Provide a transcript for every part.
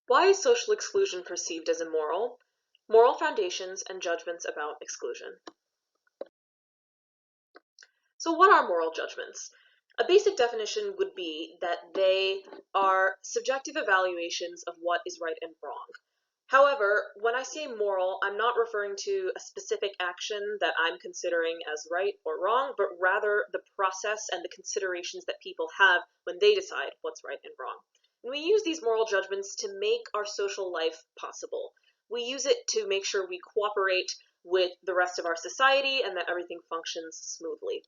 Why is social exclusion perceived as immoral? Moral foundations and judgments about exclusion. So what are moral judgments? A basic definition would be that they are subjective evaluations of what is right and wrong. However, when I say moral, I'm not referring to a specific action that I'm considering as right or wrong, but rather the process and the considerations that people have when they decide what's right and wrong. And we use these moral judgments to make our social life possible. We use it to make sure we cooperate with the rest of our society and that everything functions smoothly.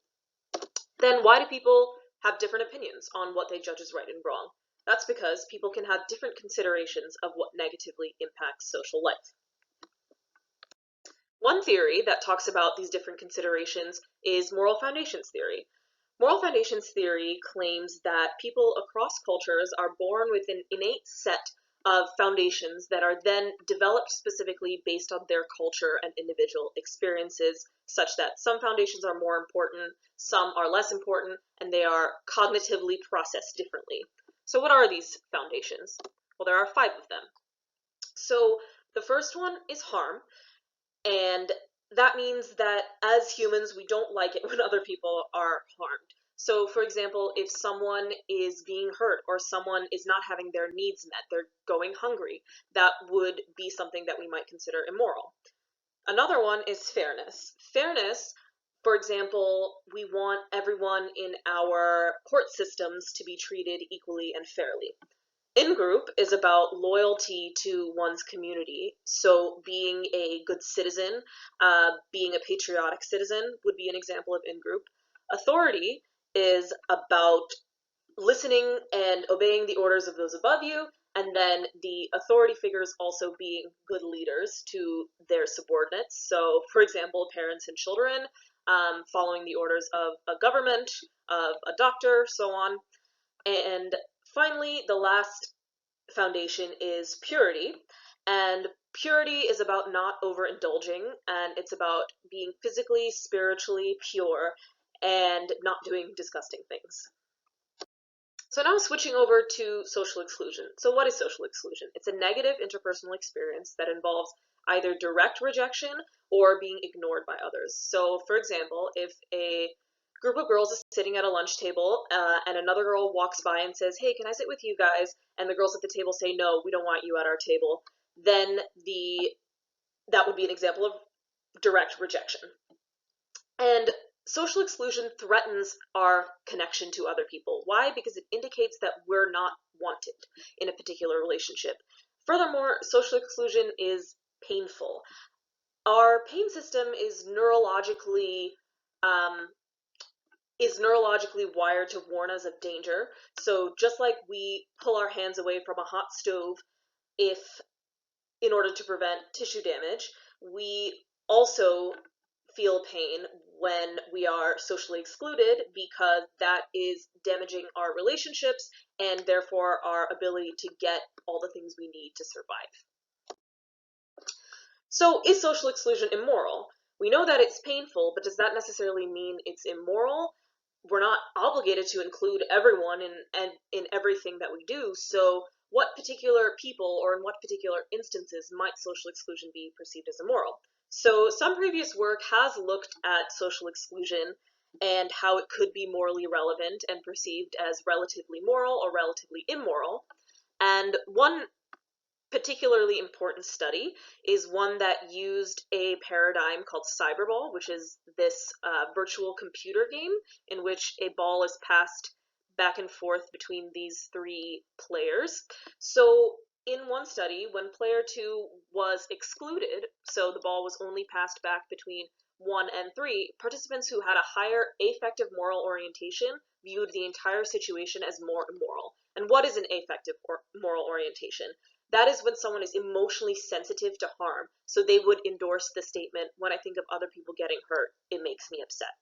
Then why do people have different opinions on what they judge as right and wrong? That's because people can have different considerations of what negatively impacts social life. One theory that talks about these different considerations is moral foundations theory. Moral foundations theory claims that people across cultures are born with an innate set of foundations that are then developed specifically based on their culture and individual experiences, such that some foundations are more important, some are less important, and they are cognitively processed differently. So what are these foundations? Well, there are 5 of them. So the first one is harm, and that means that as humans, we don't like it when other people are harmed. So for example, if someone is being hurt or someone is not having their needs met, they're going hungry, that would be something that we might consider immoral. Another one is fairness. Fairness, for example, we want everyone in our court systems to be treated equally and fairly. Ingroup is about loyalty to one's community. So being a good citizen, being a patriotic citizen would be an example of ingroup. Authority is about listening and obeying the orders of those above you, and then the authority figures also being good leaders to their subordinates. So, for example, parents and children, following the orders of a government, of a doctor, so on. And finally, the last foundation is purity. And purity is about not overindulging, and it's about being physically, spiritually pure, and not doing disgusting things. So now switching over to social exclusion. So what is social exclusion? It's a negative interpersonal experience that involves either direct rejection or being ignored by others. So for example, if a group of girls is sitting at a lunch table and another girl walks by and says, "Hey, can I sit with you guys?" and the girls at the table say, "No, we don't want you at our table," then that would be an example of direct rejection. And social exclusion threatens our connection to other people. Why? Because it indicates that we're not wanted in a particular relationship. Furthermore, social exclusion is painful. Our pain system is neurologically wired to warn us of danger. So just like we pull our hands away from a hot stove in order to prevent tissue damage, we also feel pain when we are socially excluded because that is damaging our relationships and therefore our ability to get all the things we need to survive. So is social exclusion immoral? We know that it's painful, but does that necessarily mean it's immoral? We're not obligated to include everyone in everything that we do, so what particular people or in what particular instances might social exclusion be perceived as immoral? So some previous work has looked at social exclusion and how it could be morally relevant and perceived as relatively moral or relatively immoral. And one particularly important study is one that used a paradigm called cyberball, which is this virtual computer game in which a ball is passed back and forth between these 3 players. So in one study, when player 2 was excluded, so the ball was only passed back between 1 and 3, participants who had a higher affective moral orientation viewed the entire situation as more immoral. And what is an affective moral orientation? That is when someone is emotionally sensitive to harm. So they would endorse the statement, "When I think of other people getting hurt, it makes me upset."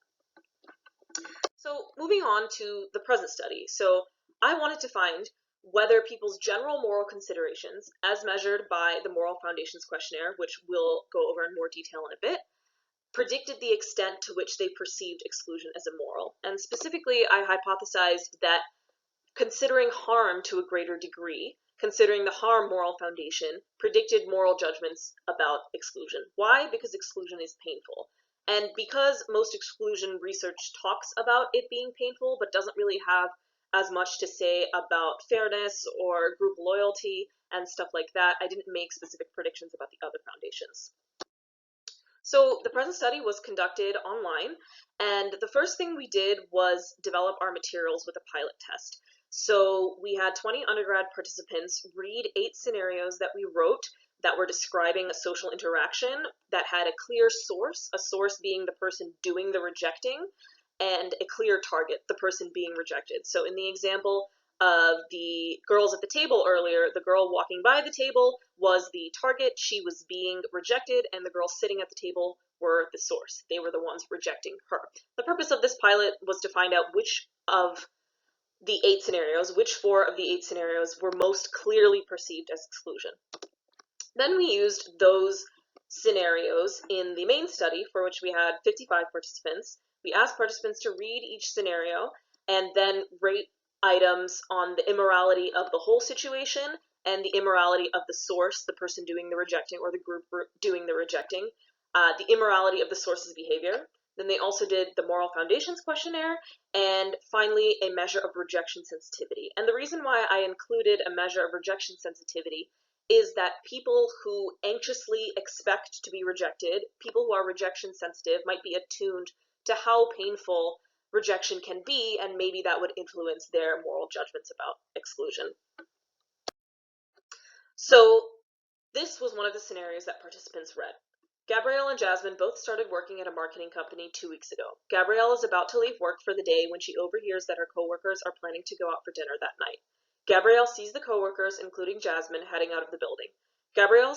So moving on to the present study. So I wanted to find whether people's general moral considerations, as measured by the Moral Foundations Questionnaire, which we'll go over in more detail in a bit, predicted the extent to which they perceived exclusion as immoral. And specifically, I hypothesized that considering harm to a greater degree, considering the harm moral foundation, predicted moral judgments about exclusion. Why? Because exclusion is painful. And because most exclusion research talks about it being painful, but doesn't really have as much to say about fairness or group loyalty and stuff like that, I didn't make specific predictions about the other foundations. So the present study was conducted online, and the first thing we did was develop our materials with a pilot test. So we had 20 undergrad participants read 8 scenarios that we wrote that were describing a social interaction that had a clear source, a source being the person doing the rejecting, and a clear target, the person being rejected. So in the example of the girls at the table earlier, the girl walking by the table was the target, she was being rejected, and the girls sitting at the table were the source. They were the ones rejecting her. The purpose of this pilot was to find out which of the 8 scenarios, which 4 of the 8 scenarios were most clearly perceived as exclusion. Then we used those scenarios in the main study, for which we had 55 participants. We asked participants to read each scenario and then rate items on the immorality of the whole situation and the immorality of the source, the person doing the rejecting or the group doing the rejecting, the immorality of the source's behavior. Then they also did the Moral Foundations Questionnaire, and finally a measure of rejection sensitivity. And the reason why I included a measure of rejection sensitivity is that people who anxiously expect to be rejected, people who are rejection sensitive, might be attuned to how painful rejection can be, and maybe that would influence their moral judgments about exclusion. So this was one of the scenarios that participants read. Gabrielle and Jasmine both started working at a marketing company 2 weeks ago. Gabrielle is about to leave work for the day when she overhears that her coworkers are planning to go out for dinner that night. Gabrielle sees the coworkers, including Jasmine, heading out of the building. Gabrielle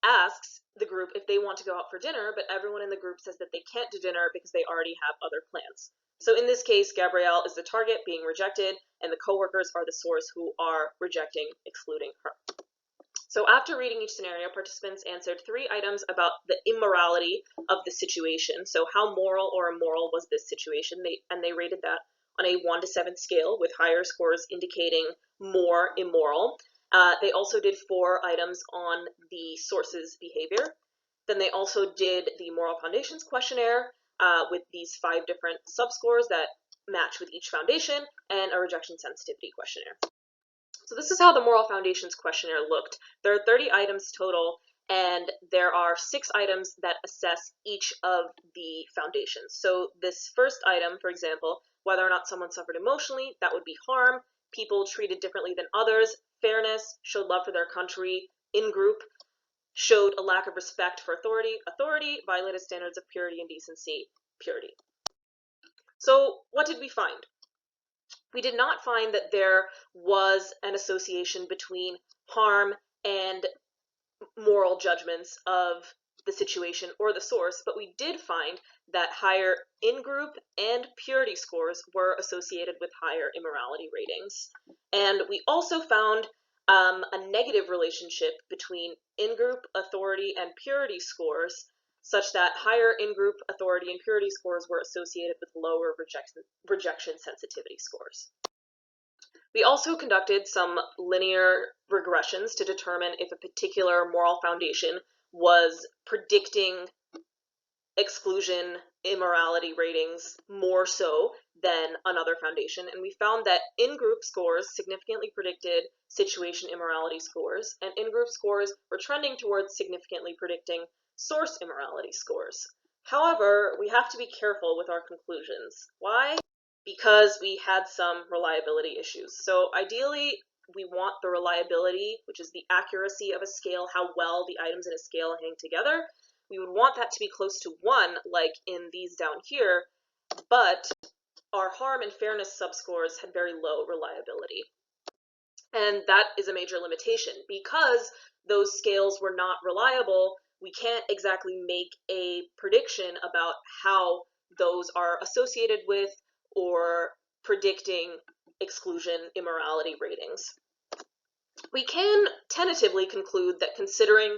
asks the group if they want to go out for dinner, but everyone in the group says that they can't do dinner because they already have other plans. So in this case, Gabrielle is the target being rejected, and the coworkers are the source who are rejecting, excluding her. So after reading each scenario, participants answered 3 items about the immorality of the situation. So how moral or immoral was this situation? They rated that on a 1 to 7 scale, with higher scores indicating more immoral. They also did 4 items on the source's behavior. Then they also did the Moral Foundations Questionnaire with these 5 different subscores that match with each foundation, and a rejection sensitivity questionnaire. So this is how the Moral Foundations Questionnaire looked. There are 30 items total, and there are 6 items that assess each of the foundations. So this first item, for example, whether or not someone suffered emotionally, that would be harm, people treated differently than others, fairness, showed love for their country, ingroup, showed a lack of respect for authority, violated standards of purity and decency, purity. So what did we find? We did not find that there was an association between harm and moral judgments of the situation or the source, but we did find that higher in-group and purity scores were associated with higher immorality ratings. And we also found a negative relationship between in-group, authority, and purity scores, such that higher in-group, authority, and purity scores were associated with lower rejection sensitivity scores. We also conducted some linear regressions to determine if a particular moral foundation was predicting exclusion immorality ratings more so than another foundation, and we found that in-group scores significantly predicted situation immorality scores, and in-group scores were trending towards significantly predicting source immorality scores. However, we have to be careful with our conclusions. Why? Because we had some reliability issues. So ideally, we want the reliability, which is the accuracy of a scale, how well the items in a scale hang together. We would want that to be close to 1, like in these down here, but our harm and fairness subscores had very low reliability. And that is a major limitation. Because those scales were not reliable, we can't exactly make a prediction about how those are associated with or predicting exclusion immorality ratings. We can tentatively conclude that considering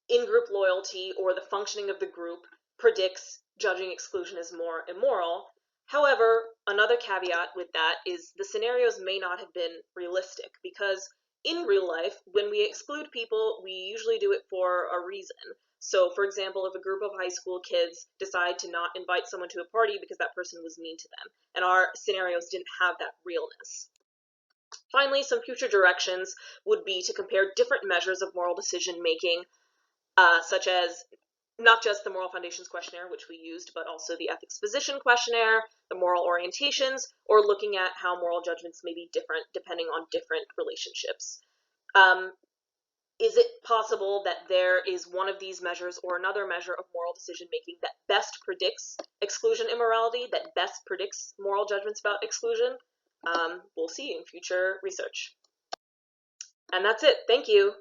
in-group loyalty or the functioning of the group predicts judging exclusion as more immoral, However, another caveat with that is the scenarios may not have been realistic, because in real life, when we exclude people, we usually do it for a reason. So, for example, if a group of high school kids decide to not invite someone to a party because that person was mean to them, and our scenarios didn't have that realness. Finally, some future directions would be to compare different measures of moral decision making, such as not just the Moral Foundations Questionnaire, which we used, but also the Ethics Position Questionnaire, the Moral Orientations, or looking at how moral judgments may be different depending on different relationships. Is it possible that there is one of these measures or another measure of moral decision making that best predicts exclusion immorality, that best predicts moral judgments about exclusion? We'll see in future research. And that's it. Thank you.